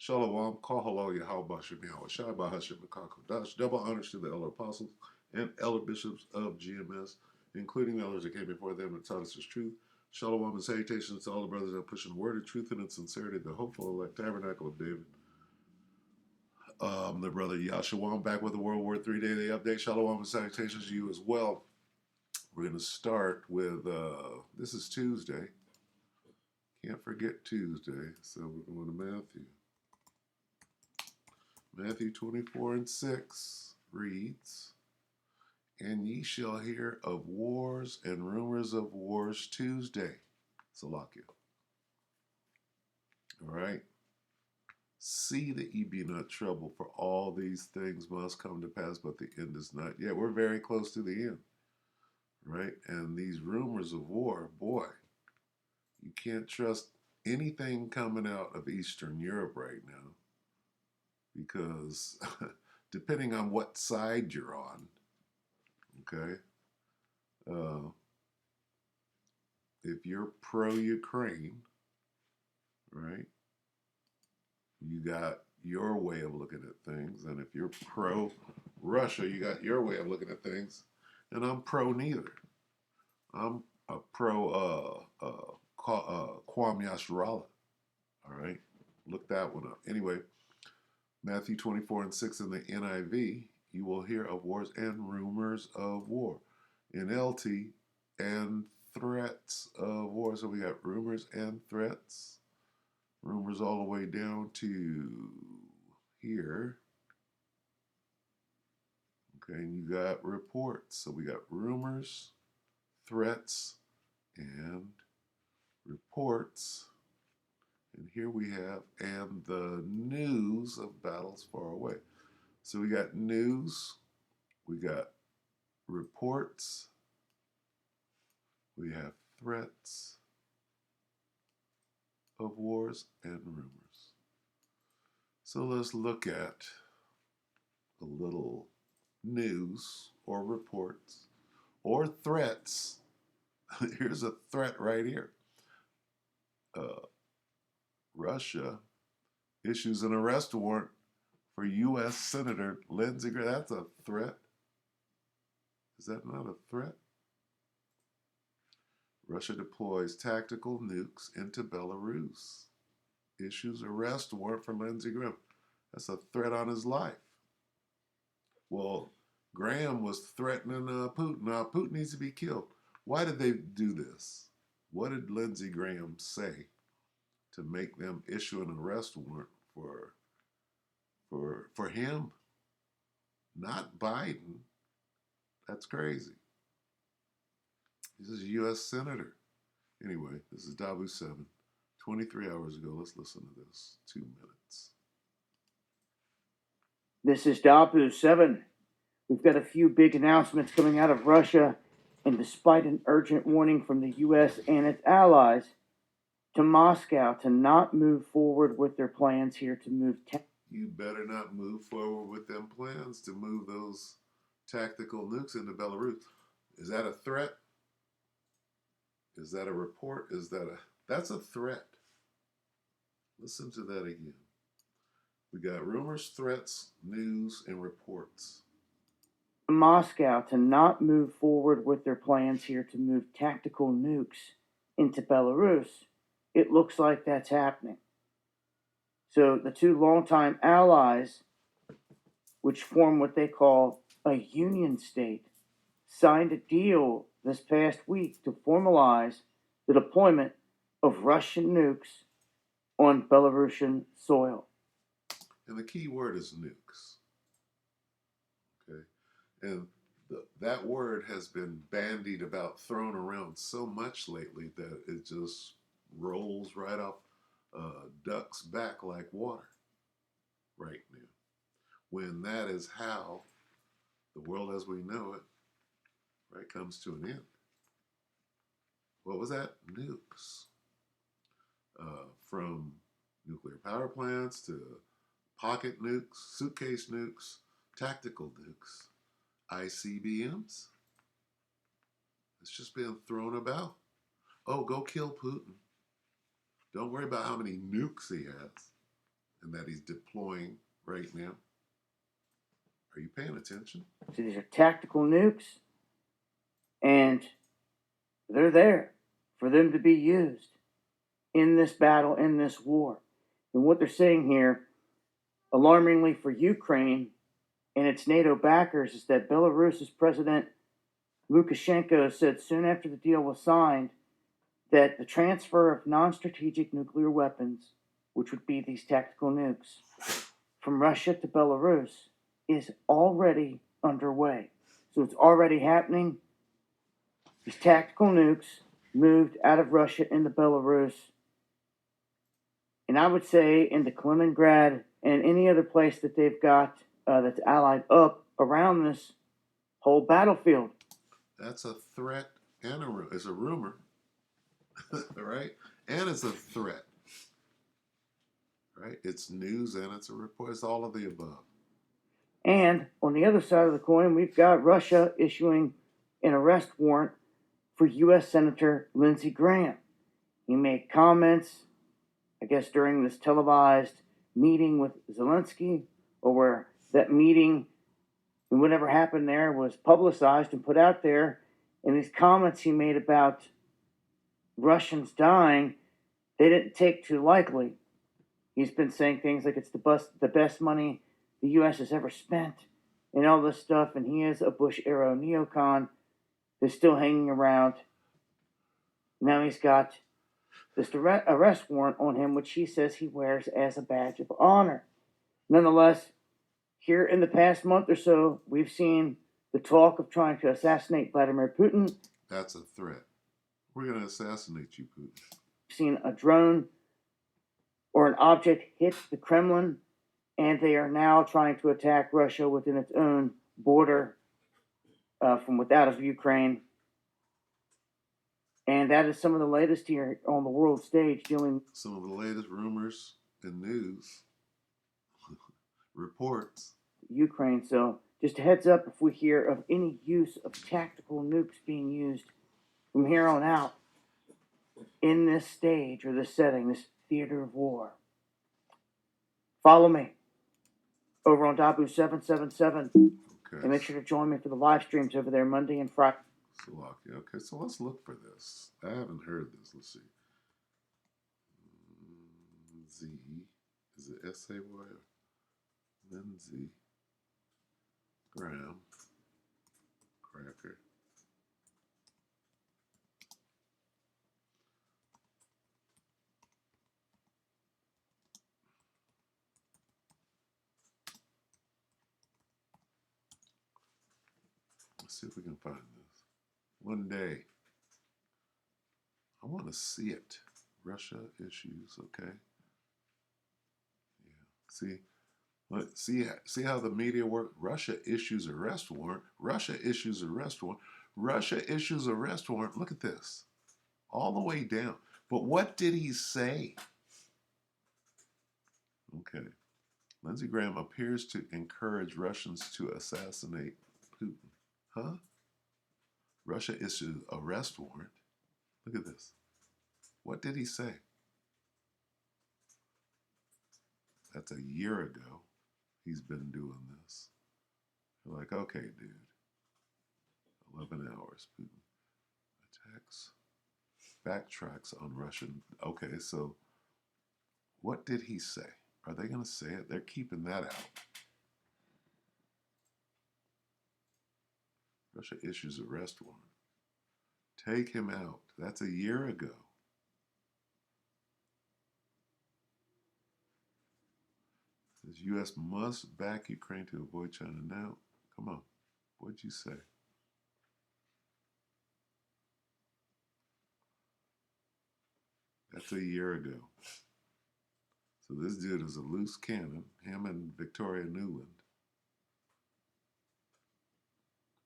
Shalom, Kahalo Yahweh Shemiah, Shabbat Hashem Kakodash, double honors to the elder apostles and elder bishops of GMS, including the elders that came before them and taught us his truth. Shalom and salutations to all the brothers that are pushing the word of truth and in sincerity, the hopeful elect tabernacle of David. The brother Yahshua back with the World War III Daily Update. Shalom and salutations to you as well. We're going to start with, this is Tuesday. Can't forget Tuesday, so we're going to Matthew. Matthew 24:6 reads, "And ye shall hear of wars and rumors of wars Tuesday." Salakia. All right. "See that ye be not troubled, for all these things must come to pass, but the end is not yet." We're very close to the end, right? And these rumors of war, boy, you can't trust anything coming out of Eastern Europe right now, because depending on what side you're on, okay, if you're pro-Ukraine, right, you got your way of looking at things, and if you're pro-Russia, you got your way of looking at things, and I'm pro-neither. I'm a Kwame Yasharala, all right? Look that one up. Anyway, Matthew 24:6 in the NIV, "You will hear of wars and rumors of war." In LT, "and threats of war." So we got rumors and threats. Rumors all the way down to here. Okay, and you got reports. So we got rumors, threats, and reports. And here we have, "and the news of battles far away." So we got news, we got reports, we have threats of wars and rumors. So let's look at a little news or reports or threats. Here's a threat right here. Russia issues an arrest warrant for U.S. Senator Lindsey Graham. That's a threat. Is that not a threat? Russia deploys tactical nukes into Belarus. Issues arrest warrant for Lindsey Graham. That's a threat on his life. Well, Graham was threatening Putin. Now, Putin needs to be killed. Why did they do this? What did Lindsey Graham say to make them issue an arrest warrant for him? Not Biden. That's crazy. This is a U.S. Senator. Anyway, this is WW7. 23 hours ago. Let's listen to this. 2 minutes. This is WW7. We've got a few big announcements coming out of Russia, and despite an urgent warning from the U.S. and its allies to Moscow to not move forward with their plans here to move. You better not move forward with them plans to move those tactical nukes into Belarus. Is that a threat? Is that a report? That's a threat. Listen to that again. We got rumors, threats, news, and reports. Moscow to not move forward with their plans here to move tactical nukes into Belarus. It looks like that's happening. So the two longtime allies, which form what they call a union state, signed a deal this past week to formalize the deployment of Russian nukes on Belarusian soil. And the key word is nukes. Okay? And that word has been bandied about, thrown around so much lately that it just rolls right off duck's back like water right now. When that is how the world as we know it, right, comes to an end. What was that? Nukes. From nuclear power plants to pocket nukes, suitcase nukes, tactical nukes, ICBMs. It's just been thrown about. Oh, go kill Putin. Don't worry about how many nukes he has. and that he's deploying right now. Are you paying attention? So these are tactical nukes, and they're there for them to be used in this battle, in this war. And what they're saying here, alarmingly for Ukraine and its NATO backers, is that Belarus's President Lukashenko said soon after the deal was signed that the transfer of non strategic nuclear weapons, which would be these tactical nukes, from Russia to Belarus is already underway. So it's already happening. These tactical nukes moved out of Russia into Belarus, and I would say into Kaliningrad and any other place that they've got that's allied up around this whole battlefield. That's a threat and it's a rumor, right? And it's a threat, right? It's news and it's a report. It's all of the above. And on the other side of the coin, we've got Russia issuing an arrest warrant for U.S. Senator Lindsey Graham. He made comments, I guess, during this televised meeting with Zelensky, or where that meeting and whatever happened there was publicized and put out there. And these comments he made about Russians dying, they didn't take too lightly. He's been saying things like it's the best money the U.S. has ever spent and all this stuff. And he is a Bush era neocon that's still hanging around. Now he's got this arrest warrant on him, which he says he wears as a badge of honor. Nonetheless, here in the past month or so, we've seen the talk of trying to assassinate Vladimir Putin. That's a threat. We're going to assassinate you, Putin. We've seen a drone or an object hit the Kremlin, and they are now trying to attack Russia within its own border from without of Ukraine. And that is some of the latest here on the world stage dealing. Some of the latest rumors and news reports. Ukraine. So just a heads up if we hear of any use of tactical nukes being used from here on out in this stage or this setting, this theater of war. Follow me over on WW3 Okay. and make sure to join me for the live streams over there Monday and Friday. Slovakia. Okay, so let's look for this. I haven't heard this. Let's see. Z. Is it S-A-Y? Lindsey Graham. Cracker. Let's see if we can find this. One day. I want to see it. Russia issues, okay? Yeah. See how the media work? Russia issues arrest warrant. Russia issues arrest warrant. Russia issues arrest warrant. Look at this. All the way down. But what did he say? Okay. Lindsey Graham appears to encourage Russians to assassinate Putin. Huh? Russia issued arrest warrant. Look at this. What did he say? That's a year ago. He's been doing this. You're like, okay, dude. 11 hours, Putin attacks, backtracks on Russian. Okay, so what did he say? Are they going to say it? They're keeping that out. Russia issues arrest warrant. Take him out. That's a year ago. Says U.S. must back Ukraine to avoid China now. Come on. What'd you say? That's a year ago. So this dude is a loose cannon. Him and Victoria Nuland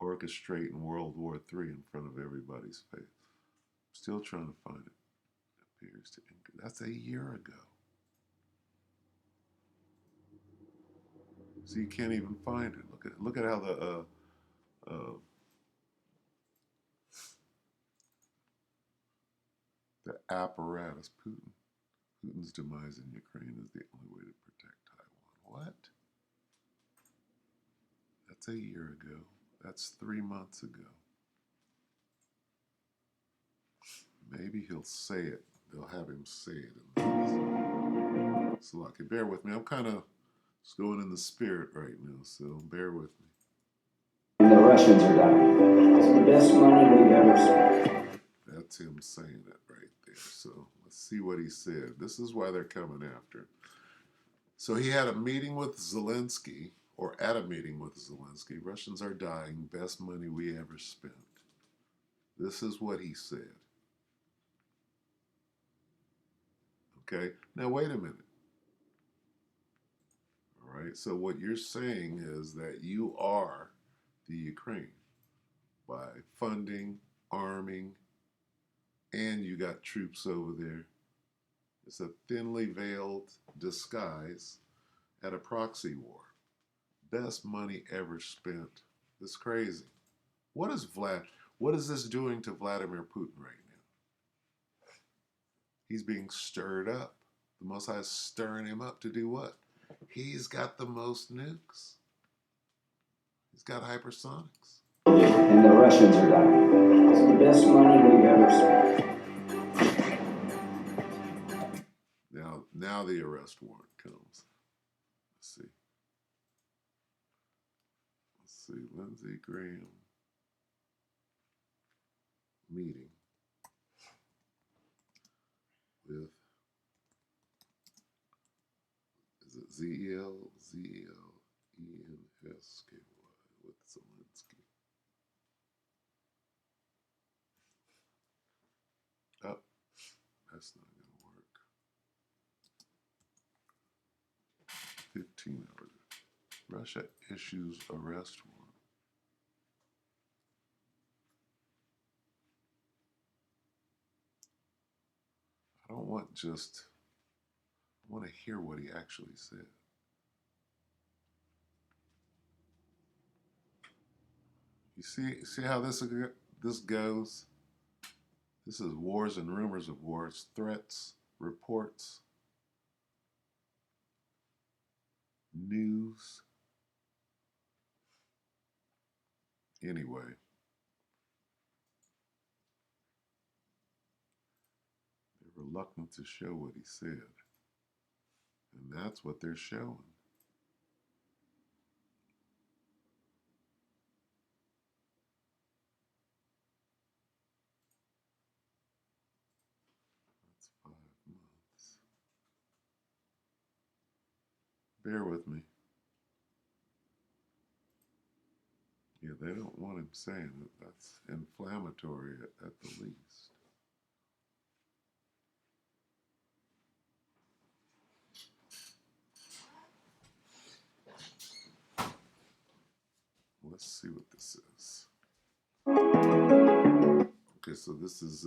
orchestrating World War III in front of everybody's face. Still trying to find it. Appears to. That's a year ago. So you can't even find it. Look at how the apparatus Putin's demise in Ukraine is the only way to protect That's a year ago. That's 3 months ago. Maybe he'll say it. They'll have him say it. So, lucky. Bear with me. I'm kind of just going in the spirit right now, so bear with me. And the Russians are dying. It's the best money we've ever spent. That's him saying it right there. So let's see what he said. This is why they're coming after him. So he had a meeting with Zelensky, or at a meeting with Zelensky. Russians are dying. Best money we ever spent. This is what he said. Okay, now wait a minute. All right, so what you're saying is that you are the Ukraine by funding, arming, and you got troops over there. It's a thinly veiled disguise at a proxy war. Best money ever spent. It's crazy. What is this doing to Vladimir Putin right now? He's being stirred up. The Most High is stirring him up to do what? He's got the most nukes. He's got hypersonics. And the Russians are dying. It's the best money we've ever spent. Now the arrest warrant comes. Let's see. Lindsey Graham meeting with, is it Zelensky with Zelensky. Oh, that's not going to work. 15 hours. Russia issues arrest warrant. I don't want just, I want to hear what he actually said. You see how this goes? This is wars and rumors of wars, threats, reports, news. Anyway, they're reluctant to show what he said. And that's what they're showing. That's 5 months. Bear with me. Yeah, they don't want him saying it. That's inflammatory at the least. Let's see what this is. Okay, so this is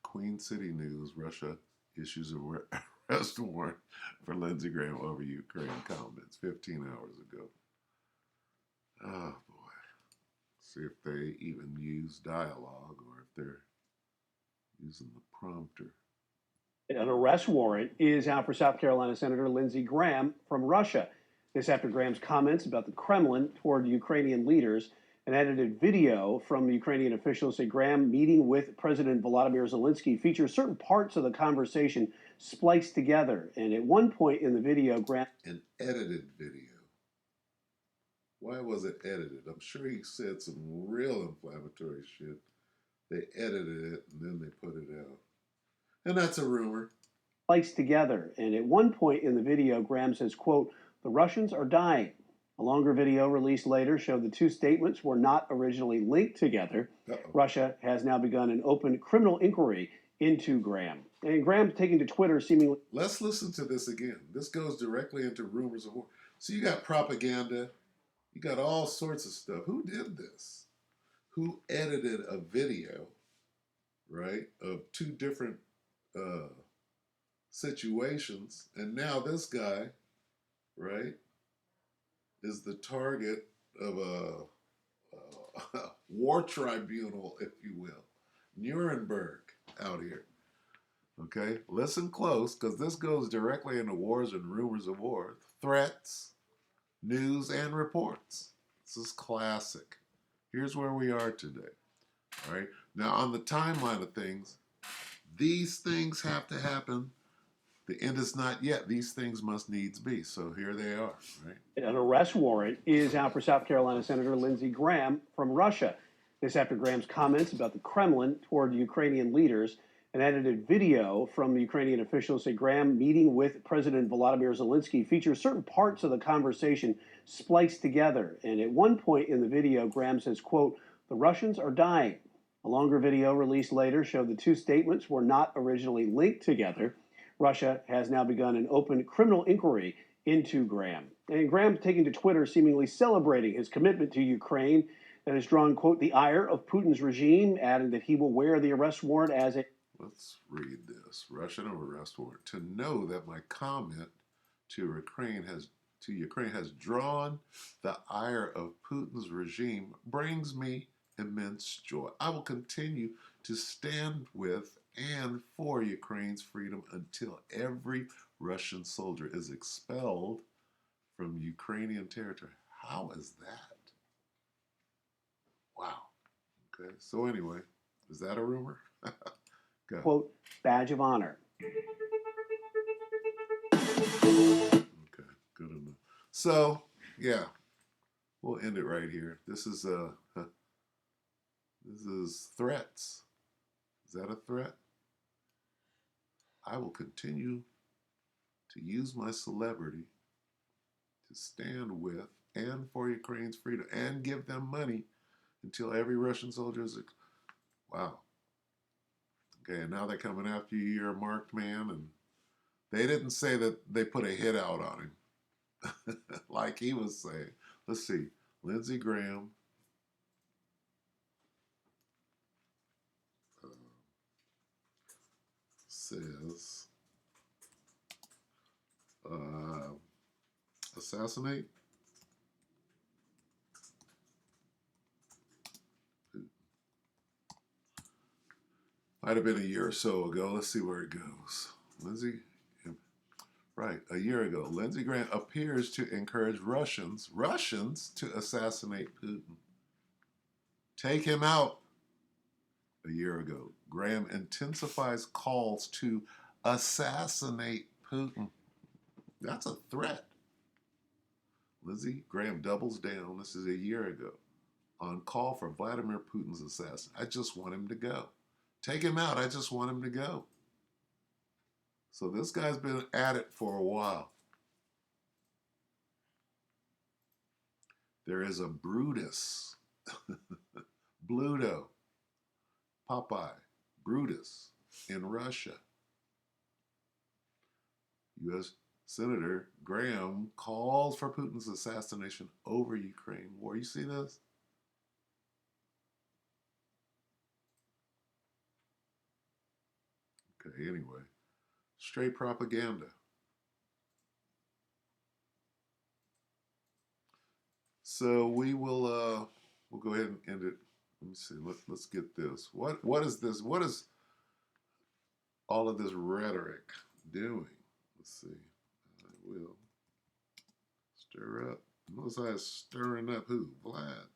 Queen City News. Russia issues a arrest warrant for Lindsey Graham over Ukraine comments 15 hours ago. Oh boy. See if they even use dialogue or if they're using the prompter. An arrest warrant is out for South Carolina Senator Lindsey Graham from Russia. This after Graham's comments about the Kremlin toward Ukrainian leaders. An edited video from Ukrainian officials say Graham meeting with President Volodymyr Zelensky features certain parts of the conversation spliced together. And at one point in the video, Graham... An edited video. Why was it edited? I'm sure he said some real inflammatory shit. They edited it and then they put it out. And that's a rumor. Spliced together. And at one point in the video, Graham says, quote, "The Russians are dying." A longer video released later showed the two statements were not originally linked together. Russia has now begun an open criminal inquiry into Graham. And Graham's taking to Twitter seemingly... Let's listen to this again. This goes directly into rumors of war. So you got propaganda. You got all sorts of stuff. Who did this? Who edited a video, right, of two different situations? And now this guy, right, is the target of a war tribunal, if you will. Nuremberg out here. Okay, listen close, because this goes directly into wars and rumors of war, threats, news, and reports. This is classic. Here's where we are today. All right. Now, on the timeline of things, these things have to happen. The end is not yet. These things must needs be. So here they are, right? An arrest warrant is out for South Carolina Senator Lindsey Graham from Russia. This after Graham's comments about the Kremlin toward Ukrainian leaders. An edited video from the Ukrainian officials say Graham meeting with President Volodymyr Zelensky features certain parts of the conversation spliced together. And at one point in the video, Graham says, quote, "The Russians are dying." A longer video released later showed the two statements were not originally linked together. Russia has now begun an open criminal inquiry into Graham. And Graham taking to Twitter, seemingly celebrating his commitment to Ukraine that has drawn, quote, the ire of Putin's regime, adding that he will wear the arrest warrant as a... Let's read this. Russian arrest warrant. To know that my comment to Ukraine has drawn the ire of Putin's regime brings me immense joy. I will continue to stand with and for Ukraine's freedom until every Russian soldier is expelled from Ukrainian territory. How is that? Wow. Okay, so anyway, is that a rumor? quote, badge of honor. Okay, good enough. So, yeah, we'll end it right here. This is threats. Is that a threat? I will continue to use my celebrity to stand with and for Ukraine's freedom and give them money until every Russian soldier is... Wow. Okay, and now they're coming after you. You're a marked man, and they didn't say that they put a hit out on him, like he was saying. Let's see. Lindsey Graham says, assassinate. Might have been a year or so ago. Let's see where it goes. Right, a year ago, Lindsey Graham appears to encourage Russians to assassinate Putin. Take him out. A year ago, Graham intensifies calls to assassinate Putin. That's a threat. Lindsey Graham doubles down, this is a year ago, on call for Vladimir Putin's assassin. I just want him to go. Take him out, I just want him to go. So this guy's been at it for a while. There is a Brutus, Bluto, Popeye, Brutus in Russia. U.S. Senator Graham calls for Putin's assassination over Ukraine war. You see this? Okay, anyway. Straight propaganda. So we'll go ahead and end it. Let me see. Let's get this. What is this? What is all of this rhetoric doing? Let's see. I will stir up. Notice I was stirring up who? Vlad.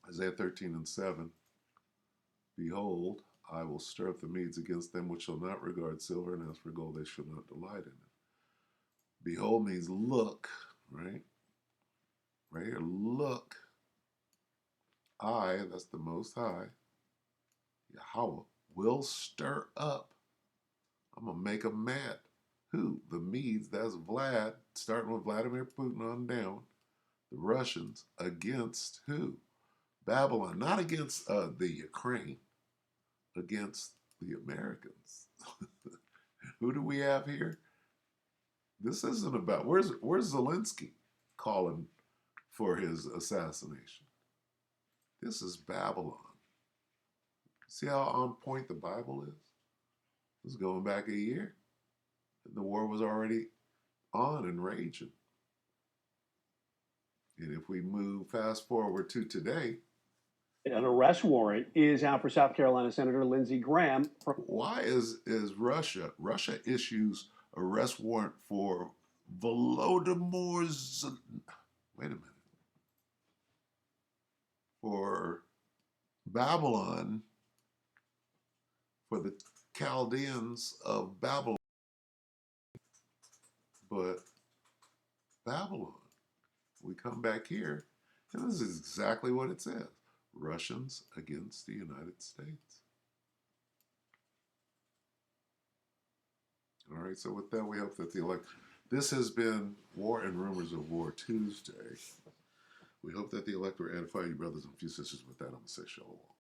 Isaiah 13:7. Behold, I will stir up the Medes against them which shall not regard silver, and as for gold, they shall not delight in it. Behold means look, right? Right here, look. I, that's the Most High, Yahweh, will stir up. I'm going to make them mad. Who? The Medes, that's Vlad, starting with Vladimir Putin on down. The Russians against who? Babylon, not against the Ukraine, against the Americans. Who do we have here? This isn't about, where's Zelensky calling for his assassination? This is Babylon. See how on point the Bible is? This is going back a year. The war was already on and raging. And if we move fast forward to today, an arrest warrant is out for South Carolina Senator Lindsey Graham. Why is Russia issues arrest warrant for Volodymyr's. Wait a minute. For Babylon, for the Chaldeans of Babylon, but Babylon. We come back here, and this is exactly what it says. Russians against the United States. All right, so with that, we hope that the this has been War and Rumors of War Tuesday. We hope that the elect will edify you, brothers and few sisters. With that, I'm going to say shalom.